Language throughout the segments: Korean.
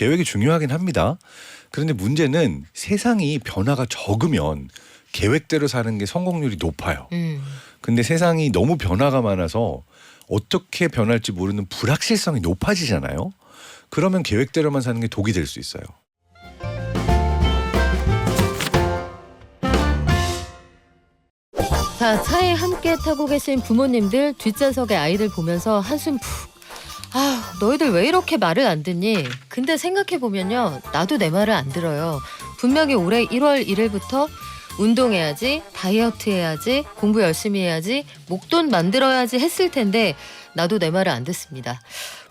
계획이 중요하긴 합니다. 그런데 문제는 세상이 변화가 적으면 계획대로 사는 게 성공률이 높아요. 근데 세상이 너무 변화가 많아서 어떻게 변할지 모르는 불확실성이 높아지잖아요. 그러면 계획대로만 사는 게 독이 될 수 있어요. 자, 차에 함께 타고 계신 부모님들 뒷좌석에 아이들 보면서 한숨 푹. 아, 너희들 왜 이렇게 말을 안 듣니? 근데 생각해보면요. 나도 내 말을 안 들어요. 분명히 올해 1월 1일부터 운동해야지, 다이어트 해야지, 공부 열심히 해야지, 목돈 만들어야지 했을 텐데 나도 내 말을 안 듣습니다.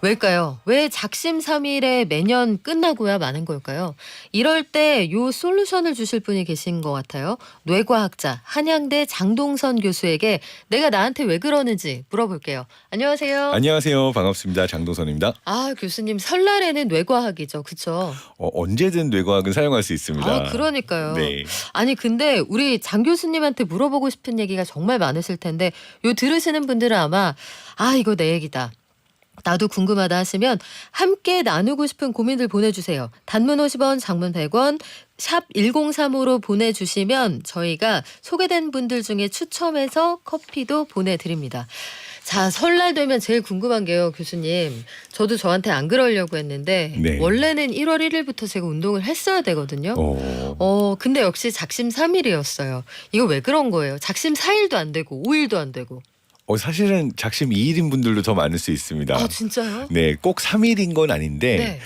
왜일까요? 왜 작심삼일에 매년 끝나고야 마는 걸까요? 이럴 때 요 솔루션을 주실 분이 계신 것 같아요. 뇌과학자 한양대 장동선 교수에게 내가 나한테 왜 그러는지 물어볼게요. 안녕하세요. 안녕하세요. 반갑습니다. 장동선입니다. 아, 교수님 설날에는 뇌과학이죠. 그렇죠? 언제든 뇌과학은 사용할 수 있습니다. 아, 그러니까요. 네. 아니 근데 우리 장 교수님한테 물어보고 싶은 얘기가 정말 많으실 텐데 요 들으시는 분들은 아마 아, 이거 내 얘기다. 나도 궁금하다 하시면 함께 나누고 싶은 고민들 보내주세요. 단문 50원, 장문 100원, 샵 1035로 보내주시면 저희가 소개된 분들 중에 추첨해서 커피도 보내드립니다. 자, 설날 되면 제일 궁금한 게요, 교수님. 저도 저한테 안 그러려고 했는데 네. 원래는 1월 1일부터 제가 운동을 했어야 되거든요. 근데 역시 작심 3일이었어요. 이거 왜 그런 거예요? 작심 4일도 안 되고 5일도 안 되고. 사실은 작심 2일인 분들도 더 많을 수 있습니다. 아, 진짜요? 네, 꼭 3일인 건 아닌데 네.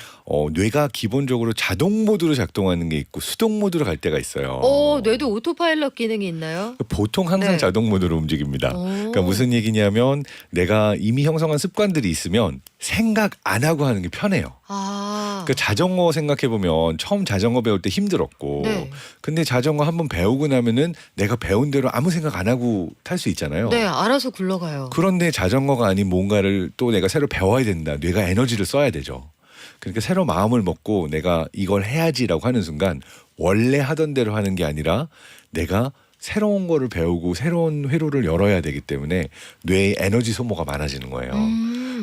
뇌가 기본적으로 자동 모드로 작동하는 게 있고 수동 모드로 갈 때가 있어요. 뇌도 오토파일럿 기능이 있나요? 보통 항상 네. 자동 모드로 움직입니다. 그러니까 무슨 얘기냐면 내가 이미 형성한 습관들이 있으면 생각 안 하고 하는 게 편해요. 그러니까 자전거 생각해 보면 처음 자전거 배울 때 힘들었고, 네. 근데 자전거 한번 배우고 나면은 내가 배운 대로 아무 생각 안 하고 탈 수 있잖아요. 네, 알아서 굴러가요. 그런데 자전거가 아닌 뭔가를 또 내가 새로 배워야 된다. 뇌가 에너지를 써야 되죠. 그러니까 새로 마음을 먹고 내가 이걸 해야지라고 하는 순간 원래 하던 대로 하는 게 아니라 내가 새로운 거를 배우고 새로운 회로를 열어야 되기 때문에 뇌의 에너지 소모가 많아지는 거예요.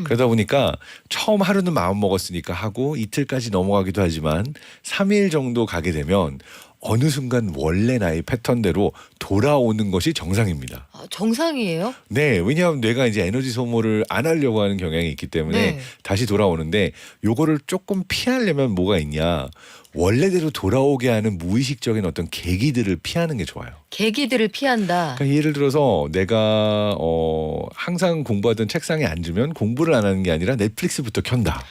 그러다 보니까 처음 하루는 마음 먹었으니까 하고 이틀까지 넘어가기도 하지만 3일 정도 가게 되면 어느 순간 원래 나의 패턴대로 돌아오는 것이 정상입니다. 아, 정상이에요? 네, 왜냐하면 뇌가 이제 에너지 소모를 안 하려고 하는 경향이 있기 때문에 네. 다시 돌아오는데 요거를 조금 피하려면 뭐가 있냐? 원래대로 돌아오게 하는 무의식적인 어떤 계기들을 피하는 게 좋아요. 계기들을 피한다. 그러니까 예를 들어서 내가 항상 공부하던 책상에 앉으면 공부를 안 하는 게 아니라 넷플릭스부터 켠다.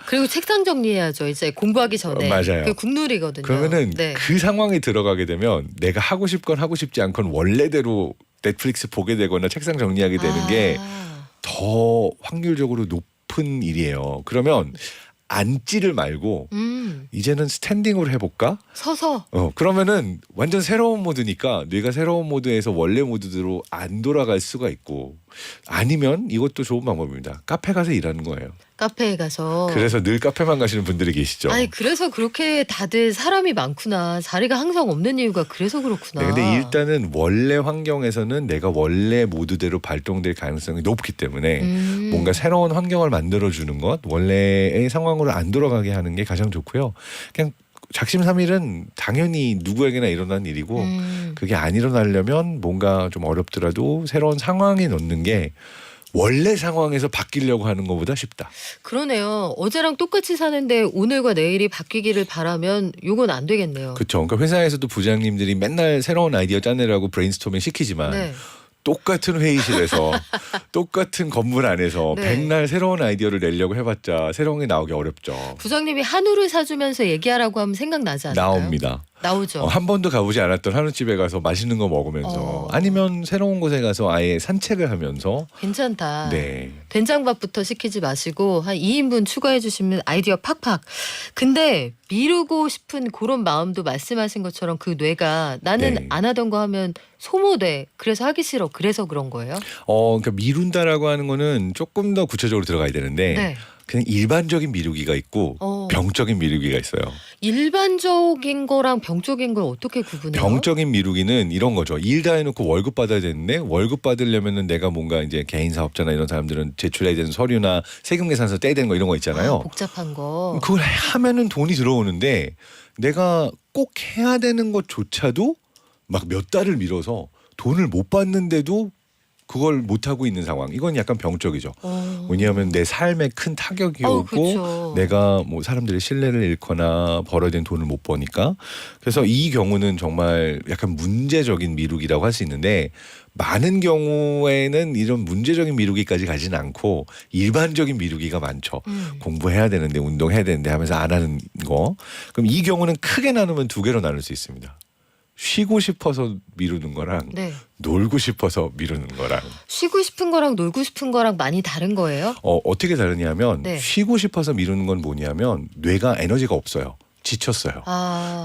그리고 책상 정리해야죠. 이제 공부하기 전에. 맞아요. 그게 국룰이거든요. 그러면은 네. 그 상황에 들어가게 되면 내가 하고 싶건 하고 싶지 않건 원래대로 넷플릭스 보게 되거나 책상 정리하게 되는 게 더 확률적으로 높은 일이에요. 그러면 앉지를 말고 이제는 스탠딩으로 해볼까? 서서. 그러면은 완전 새로운 모드니까 뇌가 새로운 모드에서 원래 모드로 안 돌아갈 수가 있고, 아니면 이것도 좋은 방법입니다. 카페 가서 일하는 거예요. 카페에 가서. 그래서 늘 카페만 가시는 분들이 계시죠. 아니 그래서 그렇게 다들 사람이 많구나. 자리가 항상 없는 이유가 그래서 그렇구나. 네, 근데 일단은 원래 환경에서는 내가 원래 모드대로 발동될 가능성이 높기 때문에 뭔가 새로운 환경을 만들어주는 것, 원래의 상황으로 안 돌아가게 하는 게 가장 좋고요. 그냥 작심삼일은 당연히 누구에게나 일어난 일이고 그게 안 일어나려면 뭔가 좀 어렵더라도 새로운 상황에 넣는 게 원래 상황에서 바뀌려고 하는 것보다 쉽다. 그러네요. 어제랑 똑같이 사는데 오늘과 내일이 바뀌기를 바라면 요건 안 되겠네요. 그렇죠. 그러니까 회사에서도 부장님들이 맨날 새로운 아이디어 짜내라고 브레인스토밍 시키지만 네. 똑같은 회의실에서 똑같은 건물 안에서 네. 백날 새로운 아이디어를 내려고 해봤자 새로운 게 나오기 어렵죠. 부장님이 한우를 사주면서 얘기하라고 하면 생각나지 않을까요? 나옵니다. 나오죠. 한 번도 가보지 않았던 한우집에 가서 맛있는 거 먹으면서 아니면 새로운 곳에 가서 아예 산책을 하면서 괜찮다. 네. 된장밥부터 시키지 마시고 한 2인분 추가해 주시면 아이디어 팍팍. 근데 미루고 싶은 그런 마음도 말씀하신 것처럼 그 뇌가 나는 네. 안 하던 거 하면 소모돼. 그래서 하기 싫어. 그래서 그런 거예요? 그러니까 미룬다라고 하는 거는 조금 더 구체적으로 들어가야 되는데 네. 그냥 일반적인 미루기가 있고 병적인 미루기가 있어요. 일반적인 거랑 병적인 걸 어떻게 구분해요? 병적인 미루기는 이런 거죠. 일 다 해놓고 월급 받아야 되는데 월급 받으려면은 내가 뭔가 이제 개인 사업자나 이런 사람들은 제출해야 되는 서류나 세금 계산서 떼야 되는 거 이런 거 있잖아요. 복잡한 거. 그걸 하면은 돈이 들어오는데 내가 꼭 해야 되는 것조차도 막 몇 달을 미뤄서 돈을 못 받는데도 그걸 못 하고 있는 상황. 이건 약간 병적이죠. 왜냐하면 내 삶에 큰 타격이 오고 그쵸. 내가 뭐 사람들의 신뢰를 잃거나 벌어야 되는 돈을 못 버니까. 그래서 이 경우는 정말 약간 문제적인 미루기라고 할 수 있는데 많은 경우에는 이런 문제적인 미루기까지 가진 않고 일반적인 미루기가 많죠. 공부해야 되는데 운동해야 되는데 하면서 안 하는 거. 그럼 이 경우는 크게 나누면 두 개로 나눌 수 있습니다. 쉬고 싶어서 미루는 거랑 네. 놀고 싶어서 미루는 거랑 쉬고 싶은 거랑 놀고 싶은 거랑 많이 다른 거예요? 어떻게 다르냐면 네. 쉬고 싶어서 미루는 건 뭐냐면 뇌가 에너지가 없어요. 지쳤어요.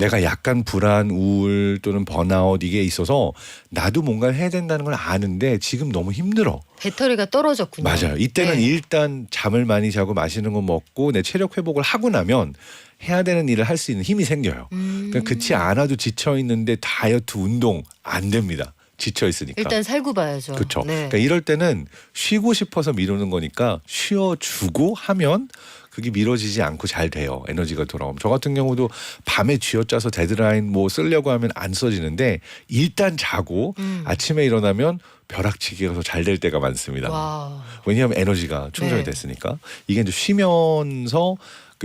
내가 약간 불안, 우울 또는 번아웃 이게 있어서 나도 뭔가를 해야 된다는 걸 아는데 지금 너무 힘들어. 배터리가 떨어졌군요. 맞아요. 이때는 네. 일단 잠을 많이 자고 맛있는 거 먹고 내 체력 회복을 하고 나면 해야 되는 일을 할 수 있는 힘이 생겨요. 그러니까 그렇지 않아도 지쳐 있는데 다이어트, 운동 안 됩니다. 지쳐 있으니까. 일단 살고 봐야죠. 그렇죠. 네. 그러니까 이럴 때는 쉬고 싶어서 미루는 거니까 쉬어주고 하면 그게 미뤄지지 않고 잘 돼요. 에너지가 돌아오면. 저 같은 경우도 밤에 쥐어짜서 데드라인 뭐 쓰려고 하면 안 써지는데 일단 자고 아침에 일어나면 벼락치기가 잘 될 때가 많습니다. 와. 왜냐하면 에너지가 충전이 네. 됐으니까. 이게 이제 쉬면서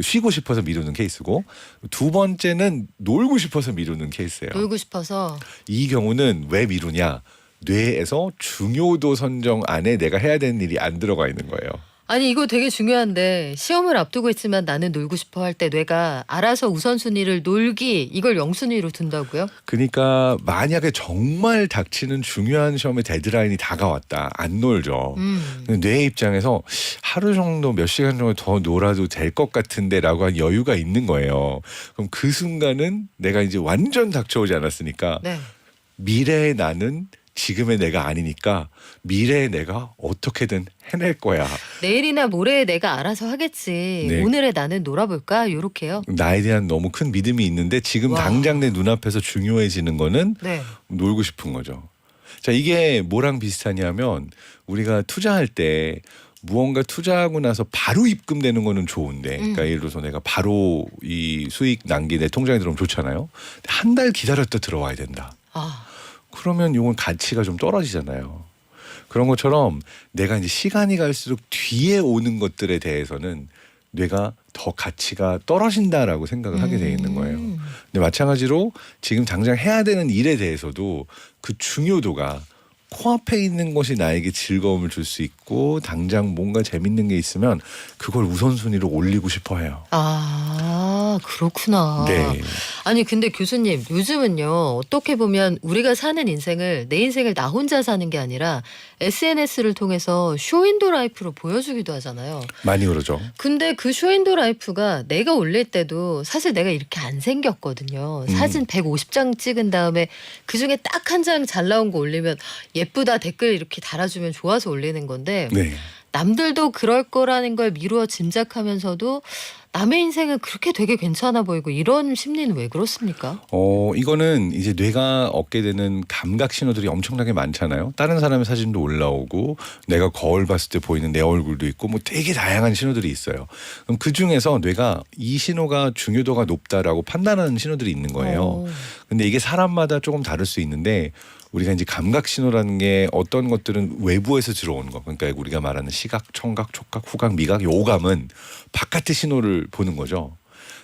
쉬고 싶어서 미루는 케이스고 두 번째는 놀고 싶어서 미루는 케이스예요. 놀고 싶어서. 이 경우는 왜 미루냐? 뇌에서 중요도 선정 안에 내가 해야 되는 일이 안 들어가 있는 거예요. 아니 이거 되게 중요한데 시험을 앞두고 있지만 나는 놀고 싶어 할 때 뇌가 알아서 우선순위를 놀기 이걸 영순위로 둔다고요? 그러니까 만약에 정말 닥치는 중요한 시험의 데드라인이 다가왔다. 안 놀죠. 근데 뇌 입장에서 하루 정도 몇 시간 정도 더 놀아도 될 것 같은데 라고 한 여유가 있는 거예요. 그럼 그 순간은 내가 이제 완전 닥쳐오지 않았으니까 네. 미래의 나는 지금의 내가 아니니까 미래의 내가 어떻게든 해낼 거야. 내일이나 모레에 내가 알아서 하겠지. 네. 오늘의 나는 놀아볼까? 요렇게요. 나에 대한 너무 큰 믿음이 있는데 지금 와. 당장 내 눈앞에서 중요해지는 거는 네. 놀고 싶은 거죠. 자, 이게 뭐랑 비슷하냐면 우리가 투자할 때 무언가 투자하고 나서 바로 입금되는 거는 좋은데 그러니까 예를 들어서 내가 바로 이 수익 난게 내 통장에 들어오면 좋잖아요. 한 달 기다렸다 들어와야 된다. 그러면 이건 가치가 좀 떨어지잖아요. 그런 것처럼 내가 이제 시간이 갈수록 뒤에 오는 것들에 대해서는 뇌가 더 가치가 떨어진다라고 생각을 하게 돼 있는 거예요. 근데 마찬가지로 지금 당장 해야 되는 일에 대해서도 그 중요도가 코앞에 있는 것이 나에게 즐거움을 줄 수 있고 당장 뭔가 재밌는 게 있으면 그걸 우선순위로 올리고 싶어 해요. 그렇구나. 네. 아니 근데 교수님 요즘은요 어떻게 보면 우리가 사는 인생을 내 인생을 나 혼자 사는 게 아니라 SNS를 통해서 쇼윈도 라이프로 보여주기도 하잖아요. 많이 그러죠. 근데 그 쇼윈도 라이프가 내가 올릴 때도 사실 내가 이렇게 안 생겼거든요. 사진 150장 찍은 다음에 그중에 딱 한 장 잘 나온 거 올리면 예쁘다 댓글 이렇게 달아주면 좋아서 올리는 건데 네. 남들도 그럴 거라는 걸 미루어 짐작하면서도 남의 인생은 그렇게 되게 괜찮아 보이고 이런 심리는 왜 그렇습니까? 이거는 이제 뇌가 얻게 되는 감각 신호들이 엄청나게 많잖아요. 다른 사람의 사진도 올라오고 내가 거울 봤을 때 보이는 내 얼굴도 있고 뭐 되게 다양한 신호들이 있어요. 그럼 그 중에서 뇌가 이 신호가 중요도가 높다라고 판단하는 신호들이 있는 거예요. 근데 이게 사람마다 조금 다를 수 있는데 우리가 이제 감각 신호라는 게 어떤 것들은 외부에서 들어오는 거. 그러니까 우리가 말하는 시각, 청각, 촉각, 후각, 미각, 이 오감은 바깥의 신호를 보는 거죠.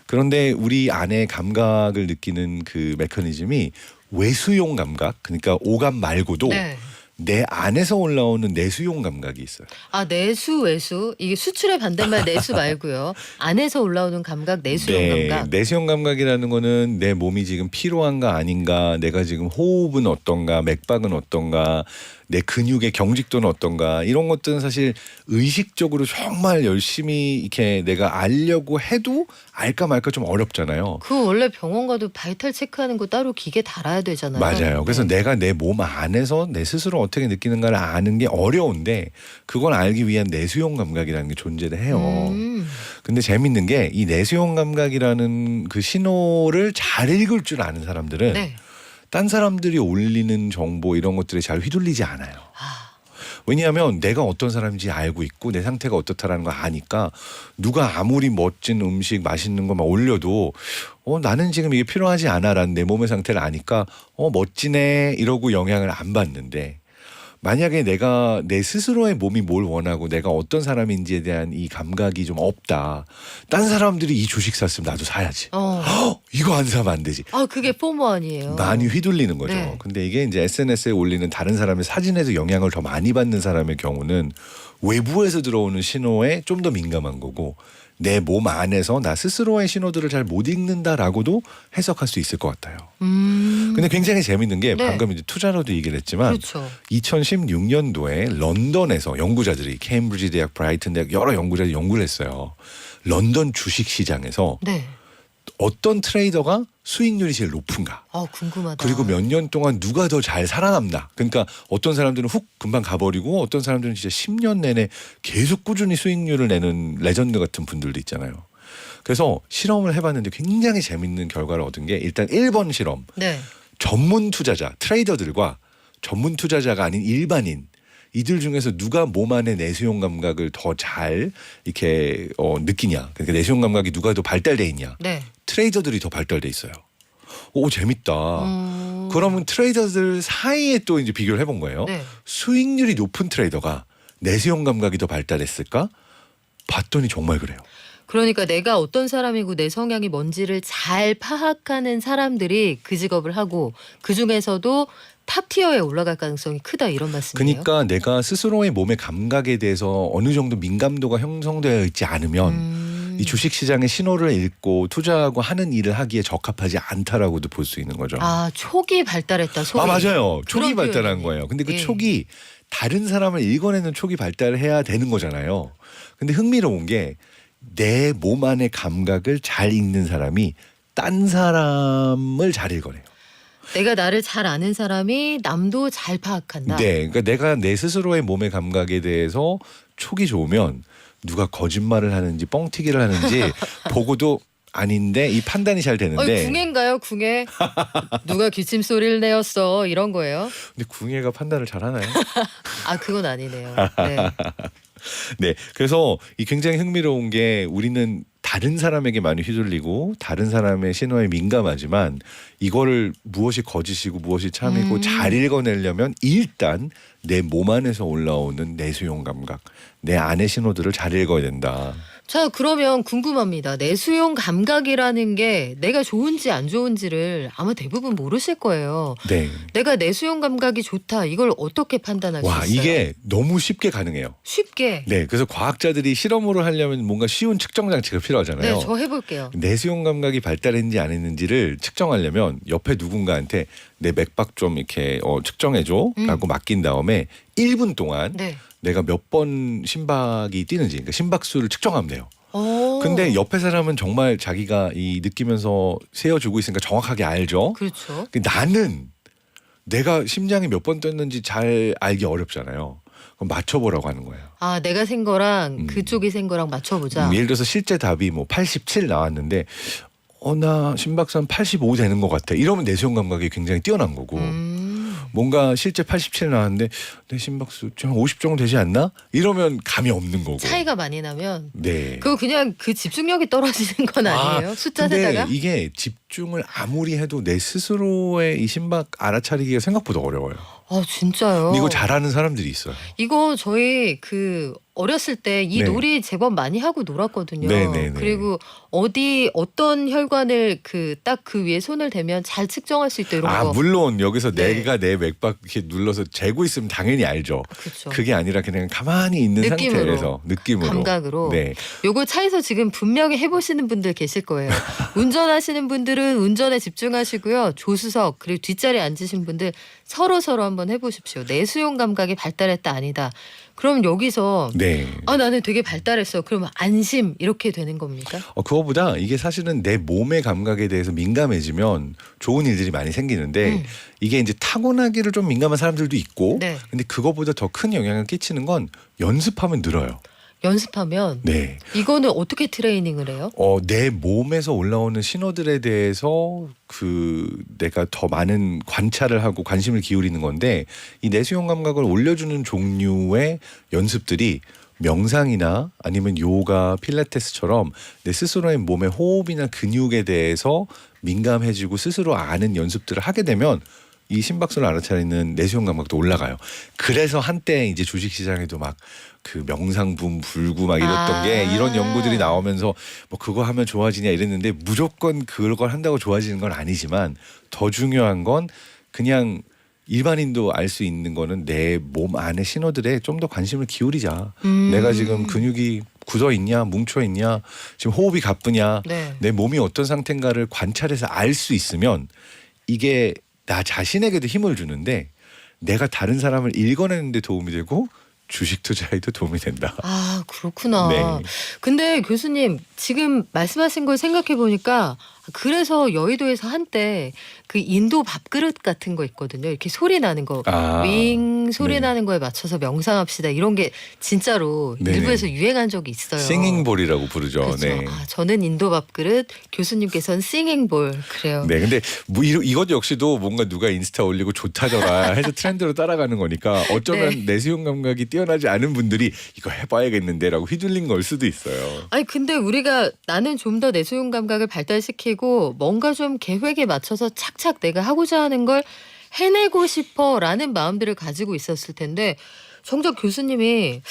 그런데 우리 안에 감각을 느끼는 그 메커니즘이 외수용 감각, 그러니까 오감 말고도 네. 내 안에서 올라오는 내수용 감각이 있어요. 내수 외수 이게 수출의 반대말 내수 말고요. 안에서 올라오는 감각 내수용 감각. 내수용 감각이라는 거는 내 몸이 지금 피로한가 아닌가, 내가 지금 호흡은 어떤가, 맥박은 어떤가, 내 근육의 경직도는 어떤가 이런 것들은 사실 의식적으로 정말 열심히 이렇게 내가 알려고 해도 알까 말까 좀 어렵잖아요. 그 원래 병원 가도 바이탈 체크하는 거 따로 기계 달아야 되잖아요. 맞아요. 그래서 네. 내가 내 몸 안에서 내 스스로 어떻게 느끼는가를 아는 게 어려운데 그걸 알기 위한 내수용 감각이라는 게 존재를 해요. 근데 재밌는 게 이 내수용 감각이라는 그 신호를 잘 읽을 줄 아는 사람들은 네. 딴 사람들이 올리는 정보 이런 것들에 잘 휘둘리지 않아요. 아, 왜냐하면 내가 어떤 사람인지 알고 있고 내 상태가 어떻다라는 걸 아니까 누가 아무리 멋진 음식 맛있는 거 막 올려도 나는 지금 이게 필요하지 않아라는 내 몸의 상태를 아니까 멋지네 이러고 영향을 안 받는데 만약에 내가 내 스스로의 몸이 뭘 원하고 내가 어떤 사람인지에 대한 이 감각이 좀 없다. 딴 사람들이 이 주식 샀으면 나도 사야지. 이거 안 사면 안 되지. 아 그게 포모 아니에요. 많이 휘둘리는 거죠. 네. 근데 이게 이제 SNS에 올리는 다른 사람의 사진에서 영향을 더 많이 받는 사람의 경우는 외부에서 들어오는 신호에 좀 더 민감한 거고 내 몸 안에서 나 스스로의 신호들을 잘 못 읽는다라고도 해석할 수 있을 것 같아요. 근데 굉장히 재밌는 게 네. 방금 이제 투자로도 얘기를 했지만 그렇죠. 2016년도에 런던에서 연구자들이 케임브리지 대학, 브라이튼 대학 여러 연구자들이 연구를 했어요. 런던 주식 시장에서 네. 어떤 트레이더가 수익률이 제일 높은가. 아 궁금하다. 그리고 몇 년 동안 누가 더 잘 살아남나. 그러니까 어떤 사람들은 훅 금방 가버리고 어떤 사람들은 진짜 10년 내내 계속 꾸준히 수익률을 내는 레전드 같은 분들도 있잖아요. 그래서 실험을 해봤는데 굉장히 재밌는 결과를 얻은 게 일단 1번 실험. 네. 전문 투자자, 트레이더들과 전문 투자자가 아닌 일반인 이들 중에서 누가 몸 안의 내수용 감각을 더 잘 이렇게 느끼냐. 그러니까 내수용 감각이 누가 더 발달돼 있냐. 네. 트레이더들이 더 발달돼 있어요. 오 재밌다. 그러면 트레이더들 사이에 또 이제 비교를 해본 거예요. 네. 수익률이 높은 트레이더가 내수용 감각이 더 발달했을까? 봤더니 정말 그래요. 그러니까 내가 어떤 사람이고 내 성향이 뭔지를 잘 파악하는 사람들이 그 직업을 하고 그 중에서도 탑 티어에 올라갈 가능성이 크다 이런 말씀이에요. 그러니까 내가 스스로의 몸의 감각에 대해서 어느 정도 민감도가 형성되어 있지 않으면 이 주식 시장의 신호를 읽고 투자하고 하는 일을 하기에 적합하지 않다라고도 볼 수 있는 거죠. 아 초기 발달했다 소리. 맞아요. 초기 그런 발달한 표현이네. 거예요. 근데 그 예. 촉이 다른 사람을 읽어내는 촉이 발달해야 되는 거잖아요. 근데 흥미로운 게 내 몸 안의 감각을 잘 읽는 사람이 딴 사람을 잘 읽어내요. 내가 나를 잘 아는 사람이 남도 잘 파악한다. 네, 그러니까 내가 내 스스로의 몸의 감각에 대해서 촉이 좋으면 누가 거짓말을 하는지 뻥튀기를 하는지 보고도 아닌데 이 판단이 잘 되는데. 궁예인가요 궁예? 누가 기침 소리를 내었어 이런 거예요? 근데 궁예가 판단을 잘 하나요? 아 그건 아니네요. 네. 네, 그래서 이 굉장히 흥미로운 게 우리는 다른 사람에게 많이 휘둘리고 다른 사람의 신호에 민감하지만 이거를 무엇이 거짓이고 무엇이 참이고 잘 읽어내려면 일단 내 몸 안에서 올라오는 내수용 감각, 내 안의 신호들을 잘 읽어야 된다. 자 그러면 궁금합니다. 내수용 감각이라는 게 내가 좋은지 안 좋은지를 아마 대부분 모르실 거예요. 네. 내가 내수용 감각이 좋다 이걸 어떻게 판단할 수 와, 있어요? 이게 너무 쉽게 가능해요. 쉽게. 네, 그래서 과학자들이 실험으로 하려면 뭔가 쉬운 측정 장치가 필요하잖아요. 네, 저 해볼게요. 내수용 감각이 발달했는지 안 했는지를 측정하려면 옆에 누군가한테 내 맥박 좀 이렇게 측정해줘라고 맡긴 다음에 1분 동안 네. 내가 몇 번 심박이 뛰는지, 그러니까 심박수를 측정하면 돼요. 오. 근데 옆에 사람은 정말 자기가 이 느끼면서 세어주고 있으니까 정확하게 알죠. 그렇죠. 근데 나는 내가 심장이 몇 번 뛰었는지 잘 알기 어렵잖아요. 그럼 맞춰보라고 하는 거예요. 아 내가 센 거랑 그쪽이 센 거랑 맞춰보자. 예를 들어서 실제 답이 뭐 87 나왔는데 나 심박수 한 85 되는 것 같아. 이러면 내수용 감각이 굉장히 뛰어난 거고 뭔가 실제 87 나왔는데 내 심박수 한 50 정도 되지 않나? 이러면 감이 없는 거고. 차이가 많이 나면 네. 그거 그냥 그 집중력이 떨어지는 건 아니에요? 숫자 근데 세다가? 이게 집중을 아무리 해도 내 스스로의 이 심박 알아차리기가 생각보다 어려워요. 아 진짜요? 근데 이거 잘하는 사람들이 있어요. 이거 저희 그 어렸을 때 이 네. 놀이 제법 많이 하고 놀았거든요. 네네네. 그리고 어떤 혈관을 딱 그 위에 손을 대면 잘 측정할 수 있다 이런 거. 물론 여기서 네. 내가 내 맥박 이렇게 눌러서 재고 있으면 당연히 알죠. 그렇죠. 그게 아니라 그냥 가만히 있는 느낌으로. 상태에서 느낌으로. 감각으로. 네. 요거 차에서 지금 분명히 해보시는 분들 계실 거예요. 운전하시는 분들은 운전에 집중하시고요. 조수석 그리고 뒷자리에 앉으신 분들 서로 한번 해보십시오. 내수용 감각이 발달했다 아니다. 그럼 여기서 네. 나는 되게 발달했어. 그러면 안심 이렇게 되는 겁니까? 그거보다 이게 사실은 내 몸의 감각에 대해서 민감해지면 좋은 일들이 많이 생기는데 이게 이제 타고나기를 좀 민감한 사람들도 있고 네. 근데 그거보다 더 큰 영향을 끼치는 건 연습하면 늘어요. 연습하면 네. 이거는 어떻게 트레이닝을 해요? 내 몸에서 올라오는 신호들에 대해서 내가 더 많은 관찰을 하고 관심을 기울이는 건데 이 내수용 감각을 올려주는 종류의 연습들이 명상이나 아니면 요가, 필라테스처럼 내 스스로의 몸의 호흡이나 근육에 대해서 민감해지고 스스로 아는 연습들을 하게 되면 이 심박수를 알아차리는 내수용 감각도 올라가요. 그래서 한때 이제 주식시장에도 막 그 명상붐 불고 막 이랬던 게 이런 연구들이 나오면서 뭐 그거 하면 좋아지냐 이랬는데 무조건 그걸 한다고 좋아지는 건 아니지만 더 중요한 건 그냥 일반인도 알 수 있는 거는 내 몸 안의 신호들에 좀 더 관심을 기울이자. 내가 지금 근육이 굳어 있냐 뭉쳐 있냐 지금 호흡이 가쁘냐 네. 내 몸이 어떤 상태인가를 관찰해서 알 수 있으면 이게 나 자신에게도 힘을 주는데 내가 다른 사람을 읽어내는 데 도움이 되고 주식 투자에도 도움이 된다. 아, 그렇구나. 네. 근데 교수님 지금 말씀하신 걸 생각해 보니까 그래서 여의도에서 한때 그 인도 밥그릇 같은 거 있거든요. 이렇게 소리 나는 거. 윙 소리 네. 나는 거에 맞춰서 명상합시다. 이런 게 진짜로 네네. 일부에서 유행한 적이 있어요. 싱잉볼이라고 부르죠. 그렇죠. 네. 저는 인도 밥그릇, 교수님께서는 싱잉볼. 그래요. 네, 근데 뭐 이것 역시도 뭔가 누가 인스타 올리고 좋다더라 해서 트렌드로 따라가는 거니까 어쩌면 내수용 감각이 뛰어나지 않은 분들이 이거 해봐야겠는데라고 휘둘린 걸 수도 있어요. 아니 근데 우리가 나는 좀 더 내수용 감각을 발달시키고 뭔가 좀 계획에 맞춰서 착착 내가 하고자 하는 걸 해내고 싶어라는 마음들을 가지고 있었을 텐데 정작 교수님이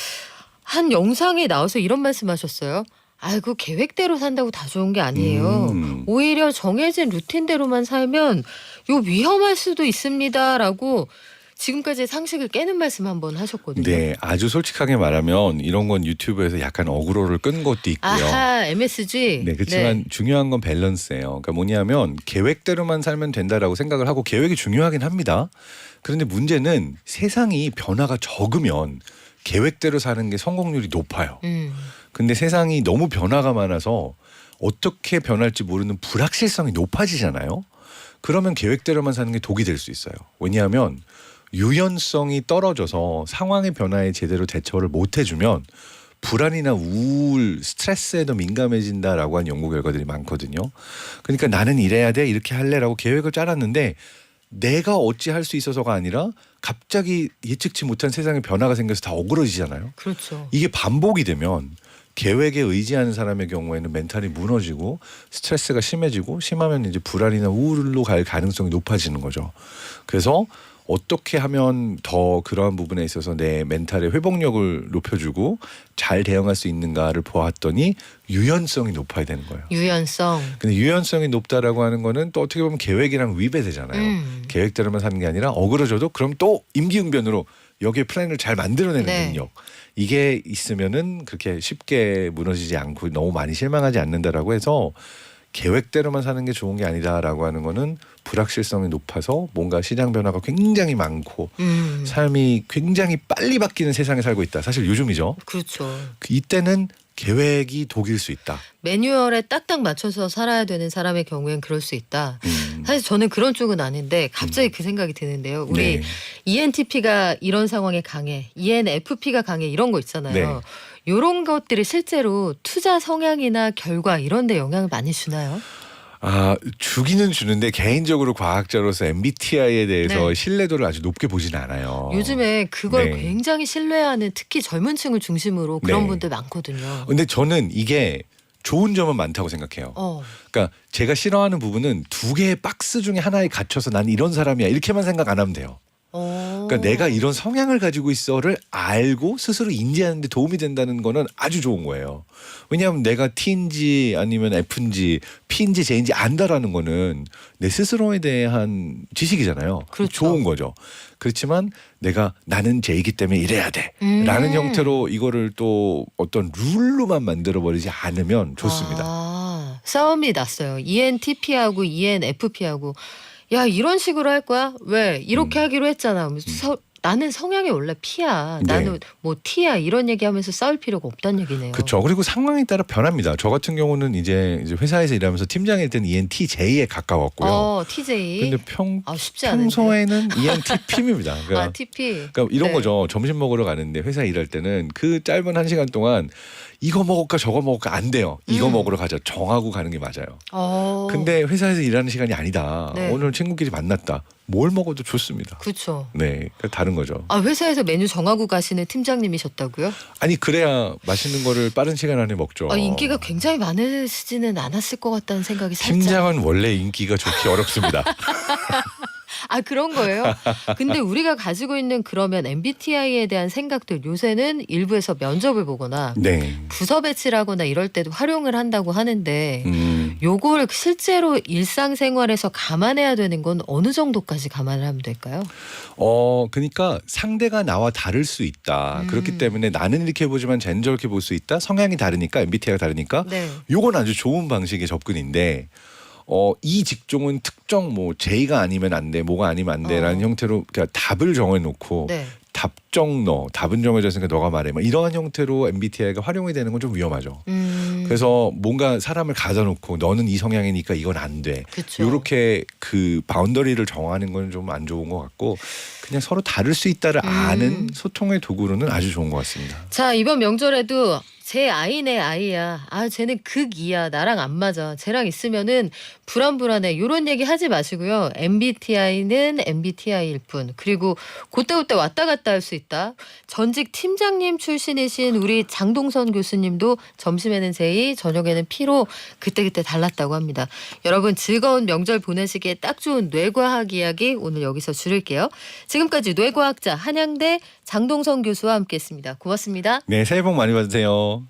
한 영상에 나와서 이런 말씀하셨어요. 아이고 계획대로 산다고 다 좋은 게 아니에요. 오히려 정해진 루틴대로만 살면 요 위험할 수도 있습니다라고 지금까지 상식을 깨는 말씀 한번 하셨거든요. 네, 아주 솔직하게 말하면 이런 건 유튜브에서 약간 어그로를 끈 것도 있고요. 아하, MSG. 네, 그렇지만 중요한 건 밸런스예요. 그러니까 뭐냐면 계획대로만 살면 된다라고 생각을 하고 계획이 중요하긴 합니다. 그런데 문제는 세상이 변화가 적으면 계획대로 사는 게 성공률이 높아요. 근데 세상이 너무 변화가 많아서 어떻게 변할지 모르는 불확실성이 높아지잖아요. 그러면 계획대로만 사는 게 독이 될 수 있어요. 왜냐하면 유연성이 떨어져서 상황의 변화에 제대로 대처를 못 해주면 불안이나 우울, 스트레스에 더 민감해진다라고 한 연구 결과들이 많거든요. 그러니까 나는 이래야 돼, 이렇게 할래라고 계획을 짜놨는데 내가 어찌 할 수 있어서가 아니라 갑자기 예측치 못한 세상의 변화가 생겨서 다 어그러지잖아요. 그렇죠. 이게 반복이 되면 계획에 의지하는 사람의 경우에는 멘탈이 무너지고 스트레스가 심해지고 심하면 이제 불안이나 우울로 갈 가능성이 높아지는 거죠. 그래서 어떻게 하면 더 그러한 부분에 있어서 내 멘탈의 회복력을 높여주고 잘 대응할 수 있는가를 보았더니 유연성이 높아야 되는 거예요. 유연성. 근데 유연성이 높다라고 하는 거는 또 어떻게 보면 계획이랑 위배되잖아요. 계획대로만 사는 게 아니라 어그러져도 그럼 또 임기응변으로 여기에 플랜을 잘 만들어내는 네. 능력. 이게 있으면은 그렇게 쉽게 무너지지 않고 너무 많이 실망하지 않는다라고 해서 계획대로만 사는 게 좋은 게 아니다라고 하는 거는 불확실성이 높아서 뭔가 시장 변화가 굉장히 많고 삶이 굉장히 빨리 바뀌는 세상에 살고 있다. 사실 요즘이죠. 그렇죠. 이때는 계획이 독일 수 있다. 매뉴얼에 딱딱 맞춰서 살아야 되는 사람의 경우엔 그럴 수 있다. 사실 저는 그런 쪽은 아닌데 갑자기 그 생각이 드는데요. 우리 네. ENTP가 이런 상황에 강해, ENFP가 강해 이런 거 있잖아요. 네. 이런 것들이 실제로 투자 성향이나 결과 이런 데 영향을 많이 주나요? 주기는 주는데 개인적으로 과학자로서 MBTI에 대해서 네. 신뢰도를 아주 높게 보지는 않아요. 요즘에 그걸 네. 굉장히 신뢰하는 특히 젊은 층을 중심으로 그런 네. 분들 많거든요. 근데 저는 이게 좋은 점은 많다고 생각해요. 그러니까 제가 싫어하는 부분은 두 개의 박스 중에 하나에 갇혀서 난 이런 사람이야 이렇게만 생각 안 하면 돼요. 그러니까 내가 이런 성향을 가지고 있어를 알고 스스로 인지하는 데 도움이 된다는 거는 아주 좋은 거예요. 왜냐하면 내가 T인지 아니면 F인지 P인지 J인지 안다라는 거는 내 스스로에 대한 지식이잖아요. 그렇죠. 좋은 거죠. 그렇지만 내가 나는 J이기 때문에 이래야 돼 라는 형태로 이거를 또 어떤 룰로만 만들어버리지 않으면 좋습니다. 싸움이 났어요. ENTP하고 ENFP하고 야 이런 식으로 할 거야? 왜 이렇게 하기로 했잖아. 나는 성향이 원래 P야. 네. 나는 뭐 T야. 이런 얘기하면서 싸울 필요가 없다는 얘기네요. 그렇죠. 그리고 상황에 따라 변합니다. 저 같은 경우는 이제 회사에서 일하면서 팀장일 때는 ENTJ에 가까웠고요. TJ. 근데 쉽지 않은데. 평소에는 ENTP입니다. 그러니까, TP. 그러니까 이런 네. 거죠. 점심 먹으러 가는데 회사 일할 때는 그 짧은 1시간 동안 이거 먹을까 저거 먹을까 안 돼요. 이거 먹으러 가자. 정하고 가는 게 맞아요. 근데 회사에서 일하는 시간이 아니다. 네. 오늘 친구끼리 만났다. 뭘 먹어도 좋습니다. 그렇죠. 네, 다른 거죠. 회사에서 메뉴 정하고 가시는 팀장님이셨다고요? 아니 그래야 맛있는 거를 빠른 시간 안에 먹죠. 인기가 굉장히 많으시지는 않았을 것 같다는 생각이 살짝. 팀장은 원래 인기가 좋기 어렵습니다. 그런 거예요? 근데 우리가 가지고 있는 그러면 MBTI에 대한 생각들 요새는 일부에서 면접을 보거나 네. 부서 배치를 하거나 이럴 때도 활용을 한다고 하는데 요걸 실제로 일상생활에서 감안해야 되는 건 어느 정도까지 감안을 하면 될까요? 그러니까 상대가 나와 다를 수 있다. 그렇기 때문에 나는 이렇게 보지만 쟤는 저렇게 볼 수 있다. 성향이 다르니까 MBTI가 다르니까 네. 요건 아주 좋은 방식의 접근인데 이 직종은 특정 뭐 J가 아니면 안 돼, 뭐가 아니면 안 돼라는 형태로 그러니까 답을 정해놓고 네. 답정 너, 답은 정해졌으니까 너가 말해. 막 이러한 형태로 MBTI가 활용이 되는 건 좀 위험하죠. 그래서 뭔가 사람을 가둬놓고 너는 이 성향이니까 이건 안 돼. 그쵸. 이렇게 그 바운더리를 정하는 건 좀 안 좋은 것 같고 그냥 서로 다를 수 있다를 아는 소통의 도구로는 아주 좋은 것 같습니다. 자, 이번 명절에도 제 아이네 아이야. 쟤는 극이야. 나랑 안 맞아. 쟤랑 있으면은 불안불안해. 이런 얘기 하지 마시고요. MBTI는 MBTI일 뿐. 그리고 그때그때 왔다 갔다 할 수 있다. 전직 팀장님 출신이신 우리 장동선 교수님도 점심에는 J, 저녁에는 P로 그때그때 달랐다고 합니다. 여러분 즐거운 명절 보내시기에 딱 좋은 뇌과학 이야기 오늘 여기서 줄일게요. 지금까지 뇌과학자 한양대 장동선 교수와 함께했습니다. 고맙습니다. 네, 새해 복 많이 받으세요.